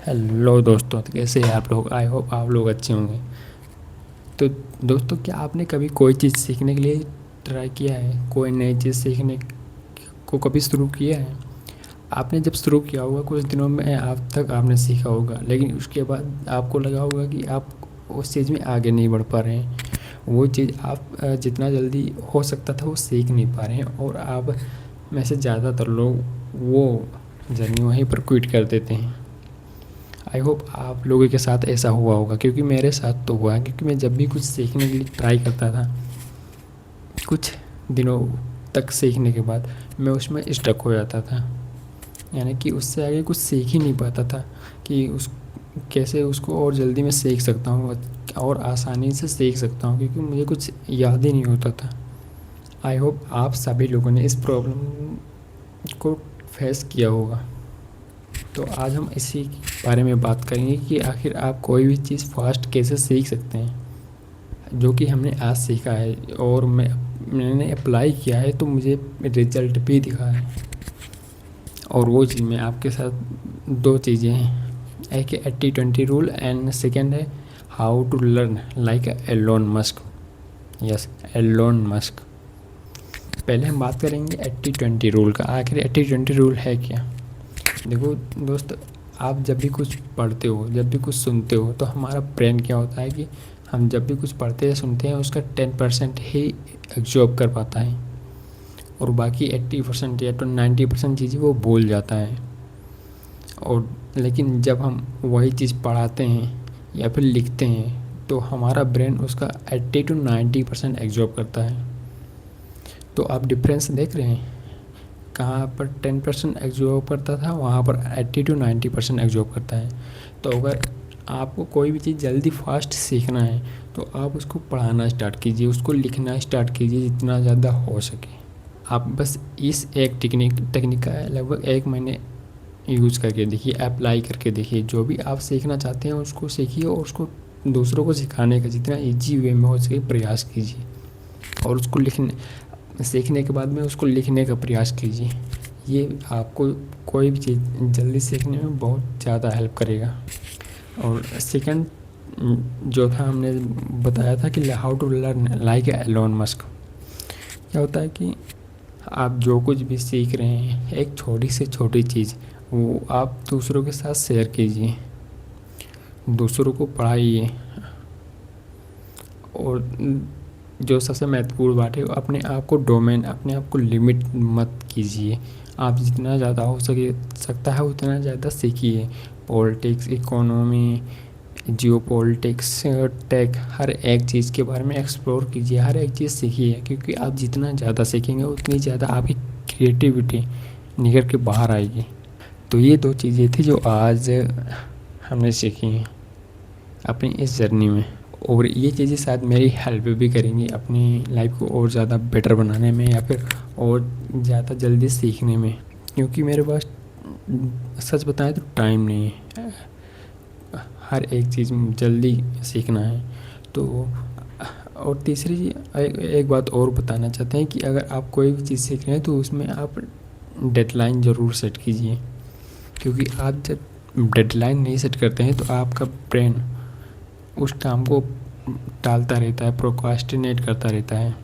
Hello दोस्तों, तो कैसे हैं आप लोग। आई होप आप लोग अच्छे होंगे। तो दोस्तों, क्या आपने कभी कोई चीज़ सीखने के लिए ट्राई किया है? कोई नई चीज़ सीखने को कभी शुरू किया है? आपने जब शुरू किया होगा कुछ दिनों में आप तक आपने सीखा होगा, लेकिन उसके बाद आपको लगा होगा कि आप उस चीज़ में आगे नहीं बढ़ पा रहे हैं। वो चीज़ आप जितना जल्दी हो सकता था वो सीख नहीं पा रहे हैं, और आप में से ज़्यादातर लोग वो जर्नी वहीं पर क्विट कर देते हैं। आई होप आप लोगों के साथ ऐसा हुआ होगा, क्योंकि मेरे साथ तो हुआ है। क्योंकि मैं जब भी कुछ सीखने के लिए ट्राई करता था, कुछ दिनों तक सीखने के बाद मैं उसमें स्टक हो जाता था। यानी कि उससे आगे कुछ सीख ही नहीं पाता था कि उस कैसे उसको और जल्दी मैं सीख सकता हूँ और आसानी से सीख सकता हूँ, क्योंकि मुझे कुछ याद ही नहीं होता था। आई होप आप सभी लोगों ने इस प्रॉब्लम को फेस किया होगा। तो आज हम इसी बारे में बात करेंगे कि आखिर आप कोई भी चीज़ फास्ट कैसे सीख सकते हैं, जो कि हमने आज सीखा है और मैंने अप्लाई किया है, तो मुझे रिजल्ट भी दिखा है। और वो चीज़ में आपके साथ दो चीज़ें हैं, एक है 80-20 रूल एंड सेकेंड है how to learn like Elon Musk. Yes, Elon Musk. पहले हम बात करेंगे 80-20 रूल का। आखिर 80-20 रूल है क्या? देखो दोस्त, आप जब भी कुछ पढ़ते हो, जब भी कुछ सुनते हो, तो हमारा ब्रेन क्या होता है कि हम जब भी कुछ पढ़ते या सुनते हैं उसका 10% ही एब्जॉर्ब कर पाता है, और बाकी 80% या तो 90% चीज़ें वो भूल जाता है। और लेकिन जब हम वही चीज़ पढ़ाते हैं या फिर लिखते हैं, तो हमारा ब्रेन उसका 80-90% एब्जॉर्ब करता है। तो आप डिफरेंस देख रहे हैं, कहाँ पर 10% एब्जॉर्ब करता था, वहाँ पर 80-90% एब्जॉर्ब करता है। तो अगर आपको कोई भी चीज़ जल्दी फास्ट सीखना है, तो आप उसको पढ़ाना स्टार्ट कीजिए, उसको लिखना स्टार्ट कीजिए जितना ज़्यादा हो सके। आप बस इस एक टेक्निक का लगभग 1 महीने यूज़ करके देखिए, अप्लाई करके देखिए। जो भी आप सीखना चाहते हैं उसको सीखिए, और उसको दूसरों को सिखाने का जितना ईजी वे में हो सके प्रयास कीजिए, और उसको सीखने के बाद में उसको लिखने का प्रयास कीजिए। ये आपको कोई भी चीज़ जल्दी सीखने में बहुत ज़्यादा हेल्प करेगा। और सेकंड जो था, हमने बताया था कि how to learn like Elon Musk. क्या होता है कि आप जो कुछ भी सीख रहे हैं, एक छोटी से छोटी चीज़ वो आप दूसरों के साथ शेयर कीजिए, दूसरों को पढ़ाइए। और जो सबसे महत्वपूर्ण बात है, अपने आप को अपने आप को लिमिट मत कीजिए। आप जितना ज़्यादा हो सकता है उतना ज़्यादा सीखिए। Politics, economy, geopolitics, tech, हर एक चीज़ के बारे में एक्सप्लोर कीजिए, हर एक चीज़ सीखिए। क्योंकि आप जितना ज़्यादा सीखेंगे उतनी ज़्यादा आपकी क्रिएटिविटी निखर के बाहर आएगी। तो ये दो चीज़ें थी जो आज हमने सीखी हैं अपनी इस जर्नी में, और ये चीज़ें शायद मेरी हेल्प भी करेंगी अपनी लाइफ को और ज़्यादा बेटर बनाने में, या फिर और ज़्यादा जल्दी सीखने में। क्योंकि मेरे पास सच बताएं तो टाइम नहीं है हर एक चीज़ जल्दी सीखना है। तो और तीसरी एक बात और बताना चाहते हैं कि अगर आप कोई भी चीज़ सीख रहे हैं तो उसमें आप डेडलाइन ज़रूर सेट कीजिए। क्योंकि आप जब डेडलाइन नहीं सेट करते हैं तो आपका ब्रेन उस काम को टालता रहता है, प्रोक्रास्टिनेट करता रहता है।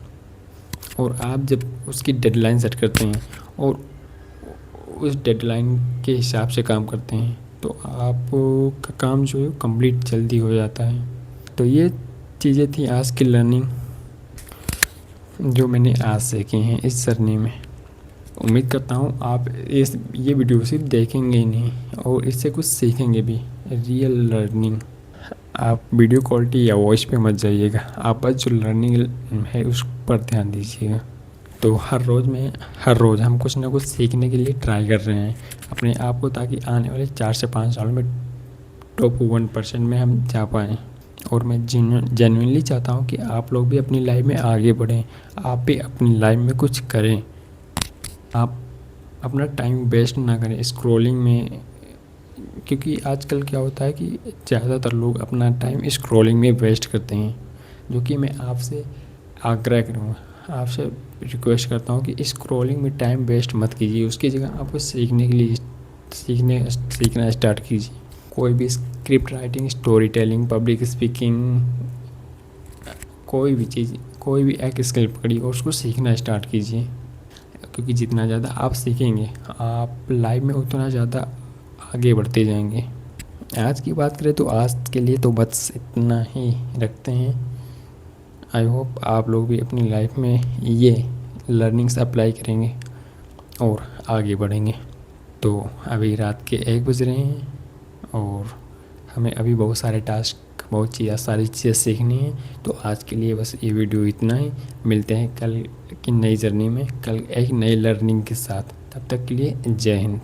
और आप जब उसकी डेडलाइन सेट करते हैं और उस डेडलाइन के हिसाब से काम करते हैं, तो आपका काम जो है कंप्लीट जल्दी हो जाता है। तो ये चीज़ें थी आज की लर्निंग जो मैंने आज सीखी हैं इस जर्नी में। उम्मीद करता हूँ आप ये वीडियो सिर्फ देखेंगे ही नहीं और इससे कुछ सीखेंगे भी, रियल लर्निंग। आप वीडियो क्वालिटी या वॉइस पे मत जाइएगा, आप बस जो लर्निंग है उस पर ध्यान दीजिएगा। तो हर रोज़ हम कुछ ना कुछ सीखने के लिए ट्राई कर रहे हैं अपने आप को, ताकि आने वाले 4 से 5 साल में टॉप 1% में हम जा पाएँ। और मैं जेन्युइनली चाहता हूँ कि आप लोग भी अपनी लाइफ में आगे बढ़ें, आप भी अपनी लाइफ में कुछ करें। आप अपना टाइम वेस्ट ना करें स्क्रॉलिंग में, क्योंकि आजकल क्या होता है कि ज़्यादातर लोग अपना टाइम स्क्रॉलिंग में वेस्ट करते हैं। जो कि मैं आपसे आग्रह करूँगा, आपसे रिक्वेस्ट करता हूँ कि स्क्रॉलिंग में टाइम वेस्ट मत कीजिए। उसकी जगह आपको सीखने के लिए सीखना स्टार्ट कीजिए। कोई भी script writing, story telling, public speaking, कोई भी चीज़, कोई भी एक स्किल पकड़िए और उसको सीखना स्टार्ट कीजिए, क्योंकि जितना ज़्यादा आप सीखेंगे आप लाइफ में उतना ज़्यादा आगे बढ़ते जाएंगे। आज की बात करें तो आज के लिए तो बस इतना ही रखते हैं। आई होप आप लोग भी अपनी लाइफ में ये लर्निंग्स अप्लाई करेंगे और आगे बढ़ेंगे। तो अभी रात के 1 बज रहे हैं और हमें अभी बहुत सारे टास्क, बहुत सारी चीज़ें सीखनी है। तो आज के लिए बस ये वीडियो इतना ही। मिलते हैं कल की नई जर्नी में, कल एक नई लर्निंग के साथ। तब तक के लिए जय हिंद।